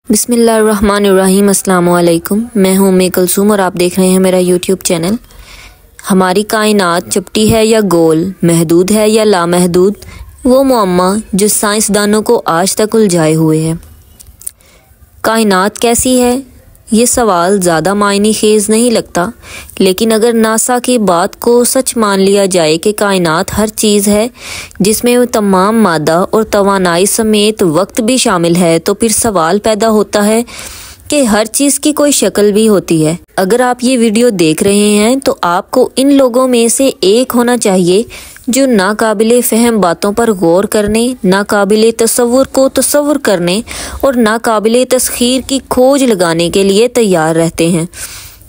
बिस्मिल्लाहिर्रहमानिर्रहीम। अस्सलाम वालेकुम। मैं हूँ उम्मे कुलसूम और आप देख रहे हैं मेरा यूट्यूब चैनल। हमारी कायनात चपटी है या गोल, महदूद है या लामहदूद, वो मुअम्मा जो साइंसदानों को आज तक उलझाए हुए है। कायनात कैसी है, ये सवाल ज़्यादा मायने खेज नहीं लगता, लेकिन अगर नासा की बात को सच मान लिया जाए कि कायनात हर चीज़ है जिसमें तमाम मादा और तवानाई समेत वक्त भी शामिल है, तो फिर सवाल पैदा होता है कि हर चीज़ की कोई शक्ल भी होती है। अगर आप ये वीडियो देख रहे हैं तो आपको इन लोगों में से एक होना चाहिए जो नाकाबिले फ़हम बातों पर गौर करने, नाकाबिले तसव्वुर को तसव्वुर करने और नाकाबिले तस्खीर की खोज लगाने के लिए तैयार रहते हैं।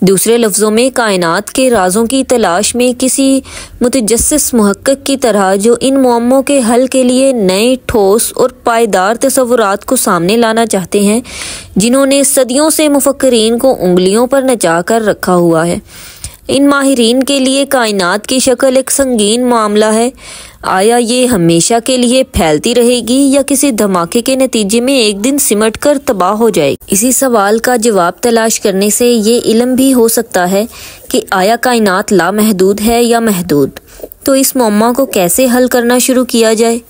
दूसरे लफ्ज़ों में, कायनात के राज़ों की तलाश में किसी मुतजस्सिस मुहक्किक की तरह जो इन मुअम्मों के हल के लिए नए, ठोस और पायदार तसव्वुरात को सामने लाना चाहते हैं, जिन्होंने सदियों से मुफक्किरीन को उंगलियों पर नचा कर रखा हुआ है। इन माहिरीन के लिए कायनात की शक्ल एक संगीन मामला है। आया ये हमेशा के लिए फैलती रहेगी या किसी धमाके के नतीजे में एक दिन सिमट कर तबाह हो जाएगी? इसी सवाल का जवाब तलाश करने से ये इल्म भी हो सकता है कि आया कायनात लामहदूद है या महदूद। तो इस मुअम्मा को कैसे हल करना शुरू किया जाए?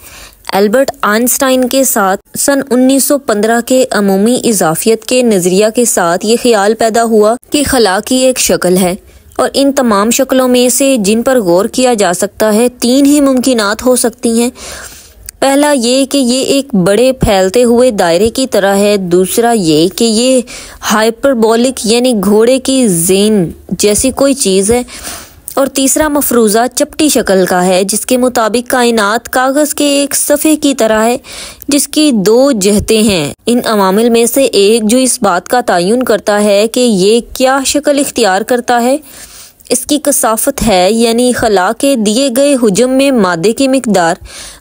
एल्बर्ट आइंस्टाइन के साथ सन 1915 के अमूमी इजाफियत के नज़रिया के साथ ये ख्याल पैदा हुआ कि खला की एक शक्ल है और इन तमाम शक्लों में से जिन पर गौर किया जा सकता है, तीन ही मुमकिनात हो सकती हैं। पहला ये कि ये एक बड़े फैलते हुए दायरे की तरह है। दूसरा ये कि ये हाइपरबोलिक यानी घोड़े की ज़ेन जैसी कोई चीज़ है। और तीसरा मफरूज़ा चपटी शक्ल का है, जिसके मुताबिक कायनात कागज़ के एक सफ़े की तरह है जिसकी दो जहतें हैं। इन अवामिल में से एक जो इस बात का तयन करता है कि ये क्या शक्ल इख्तियार करता है, इसकी कसाफत है, यानी खला के दिए गए हुजम में मादे की मिकदार।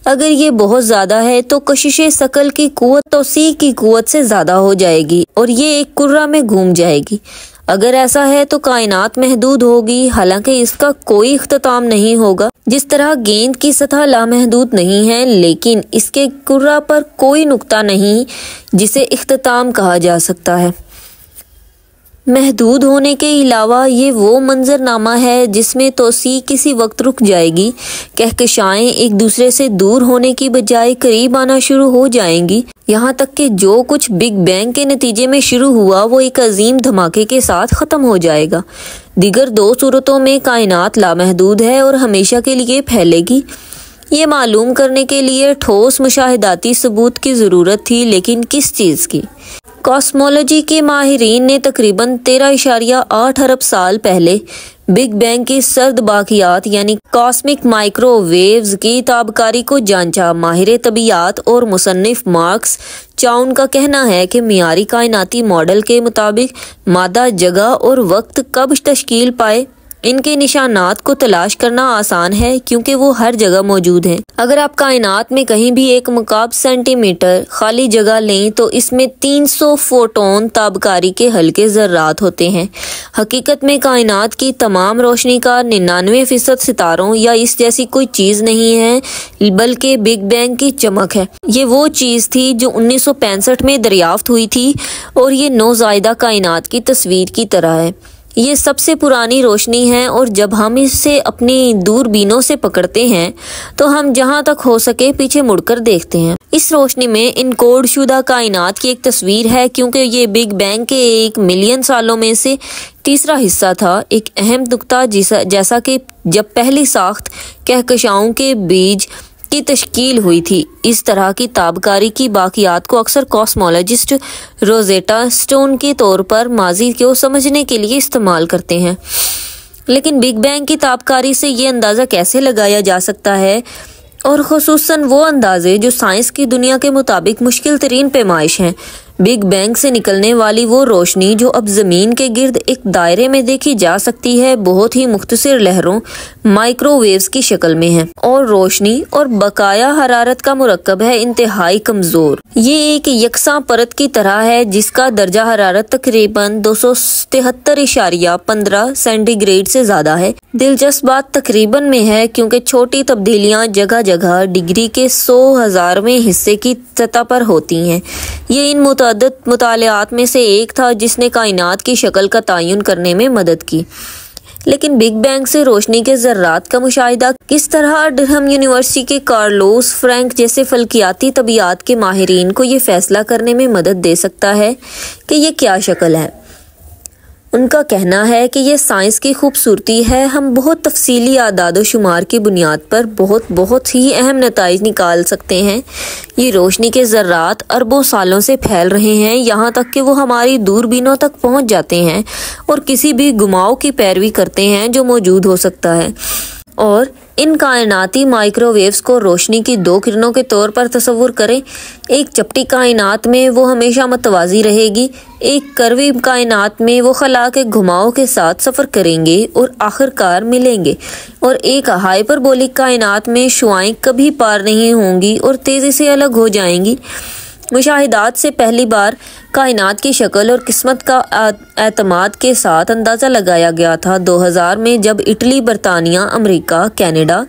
अगर ये बहुत ज़्यादा है तो कशिश शकल की कुव्वत तौसी की कुव्वत से ज़्यादा हो जाएगी और ये एक कुर्रा में घूम जाएगी। अगर ऐसा है तो कायनात महदूद होगी, हालांकि इसका कोई इख्तिताम नहीं होगा। जिस तरह गेंद की सतह लामहदूद नहीं है, लेकिन इसके कुर्रा पर कोई नुक्ता नहीं जिसे इख्तिताम कहा जा सकता है। महदूद होने के अलावा ये वो मंजरनामा है जिसमें तोसी किसी वक्त रुक जाएगी, कहकशाएं एक दूसरे से दूर होने की बजाय करीब आना शुरू हो जाएंगी, यहाँ तक कि जो कुछ बिग बैंग के नतीजे में शुरू हुआ वो एक अजीम धमाके के साथ ख़त्म हो जाएगा। दीगर दो सूरतों में कायनात लामहदूद है और हमेशा के लिए फैलेगी। ये मालूम करने के लिए ठोस मुशाहिदाती सबूत की ज़रूरत थी, लेकिन किस चीज़ की? कॉस्मोलॉजी के माहिरीन ने तकरीबन 13.8 अरब साल पहले बिग बैंग की सर्द बाकियात यानी कॉस्मिक माइक्रोवेव्स की ताबकारी को जांचा। माहिर तबीयात और मुसन्निफ मार्क्स चाउन का कहना है कि मियारी कायनाती मॉडल के मुताबिक मादा, जगह और वक्त कब तश्कील पाए, इनके निशानात को तलाश करना आसान है क्योंकि वो हर जगह मौजूद हैं। अगर आप कायनात में कहीं भी एक मुकाब सेंटीमीटर खाली जगह लें तो इसमें 300 फोटोन ताबकारी के हल्के ज़र्रात होते हैं। हकीकत में कायनात की तमाम रोशनी का 99% सितारों या इस जैसी कोई चीज़ नहीं है, बल्कि बिग बैंग की चमक है। ये वो चीज़ थी जो 1965 में दरियाफ्त हुई थी और ये नौज़ायदा कायनात की तस्वीर की तरह है। ये सबसे पुरानी रोशनी है और जब हम इसे अपनी दूरबीनों से पकड़ते हैं तो हम जहां तक हो सके पीछे मुड़कर देखते हैं। इस रोशनी में इनकोड शुदा कायनात की एक तस्वीर है, क्योंकि ये बिग बैंग के 1 मिलियन सालों में से तीसरा हिस्सा था। एक अहम नुक्ता जैसा कि जब पहली साख्त कहकशाओं के बीज की तश्कील हुई थी। इस तरह की ताबकारी की बाकियात को अक्सर कॉस्मोलॉजिस्ट रोजेटा स्टोन के तौर पर माजी को समझने के लिए इस्तेमाल करते हैं, लेकिन बिग बैंग की ताबकारी से ये अंदाज़ा कैसे लगाया जा सकता है, और ख़ुसूसन वो अंदाजे जो साइंस की दुनिया के मुताबिक मुश्किल तरीन पैमाइश हैं। बिग बैंग से निकलने वाली वो रोशनी जो अब ज़मीन के गिर्द एक दायरे में देखी जा सकती है, बहुत ही मुख्तसर लहरों माइक्रोवेव्स की शक्ल में है और रोशनी और बकाया हरारत का मुरक्कब है इंतहाई कमज़ोर। ये एक यकसा परत की तरह है जिसका दर्जा हरारत तकरीबन 273.15 सेंटीग्रेड से ज़्यादा है। दिलचस्प बात तकरीबन में है क्योंकि छोटी तब्दीलियाँ जगह जगह डिग्री के 100,000वें हिस्से की सतह पर होती हैं। ये इन मुतअद्दिद मुतालियात में से एक था जिसने कायनात की शक्ल का तयन करने में मदद की। लेकिन बिग बैंग से रोशनी के ज़र्रात का मुशाहिदा किस तरह डरहम यूनिवर्सिटी के कार्लोस फ्रैंक जैसे फल्कियाती तबियात के माहिरीन को ये फैसला करने में मदद दे सकता है कि ये क्या शक्ल है। उनका कहना है कि ये साइंस की खूबसूरती है। हम बहुत तफसीली आदाद शुमार की बुनियाद पर बहुत ही अहम नताइज निकाल सकते हैं। ये रोशनी के ज़र्रात अरबों सालों से फैल रहे हैं, यहाँ तक कि वो हमारी दूरबीनों तक पहुँच जाते हैं और किसी भी घुमाव की पैरवी करते हैं जो मौजूद हो सकता है। और इन कायनाती माइक्रोवेव्स को रोशनी की दो किरणों के तौर पर तस्वुर करें। एक चपटी कायनात में वो हमेशा मुतवाज़ी रहेगी, एक करवी कायनात में वो खला के घुमाव के साथ सफ़र करेंगे और आखिरकार मिलेंगे, और एक हाइपरबोलिक कायनात में शुआएं कभी पार नहीं होंगी और तेज़ी से अलग हो जाएंगी। मुशाहिदात से पहली बार कायनात की शक्ल और किस्मत का एतमाद के साथ अंदाज़ा लगाया गया था 2000 में, जब इटली, बरतानिया, अमेरिका, कनाडा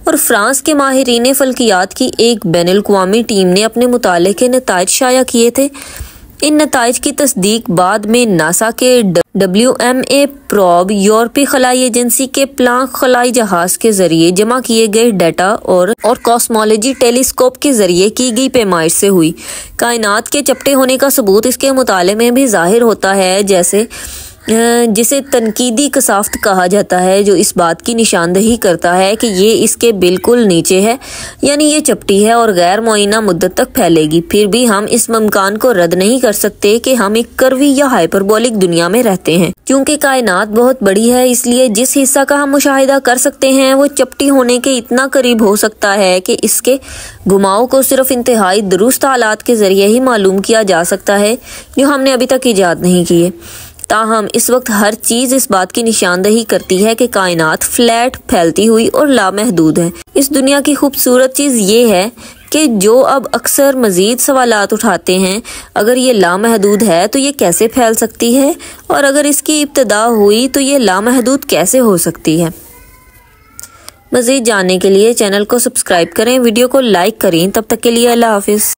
और फ्रांस के माहिरीन फल्कियात की एक बैनुल-अक़वामी टीम ने अपने मुताले के नताइज शाया किए थे। इन नताइज की तस्दीक बाद में नासा के WMA प्रोब, यूरोपीय खलाई एजेंसी के प्लांक खलाई जहाज के जरिए जमा किए गए डाटा और कॉस्मोलॉजी टेलीस्कोप के जरिए की गई पैमाइश से हुई। कायनात के चपटे होने का सबूत इसके मुताले में भी जाहिर होता है, जिसे तनकीदी कसाफ्त कहा जाता है, जो इस बात की निशानदही करता है कि ये इसके बिल्कुल नीचे है, यानी ये चपटी है और गैर मुअय्यना मुद्दत तक फैलेगी। फिर भी हम इस इम्कान को रद्द नहीं कर सकते कि हम एक करवी या हाइपरबोलिक दुनिया में रहते हैं। क्योंकि कायनात बहुत बड़ी है, इसलिए जिस हिस्सा का हम मुशाहिदा कर सकते हैं वो चपटी होने के इतना करीब हो सकता है कि इसके घुमाव को सिर्फ इंतहाई दुरुस्त हालात के जरिए ही मालूम किया जा सकता है, जो हमने अभी तक ईजाद नहीं किए। ताहम इस वक्त हर चीज़ इस बात की निशानदही करती है कि कायनात फ्लैट, फैलती हुई और लामहदूद है। इस दुनिया की खूबसूरत चीज़ ये है कि जो अब अक्सर मज़ीद सवालात उठाते हैं, अगर ये लामहदूद है तो ये कैसे फैल सकती है, और अगर इसकी इब्तिदा हुई तो ये लामहदूद कैसे हो सकती है। मज़ीद जानने के लिए चैनल को सब्सक्राइब करें, वीडियो को लाइक करें। तब तक के लिए अल्लाह हाफिज़।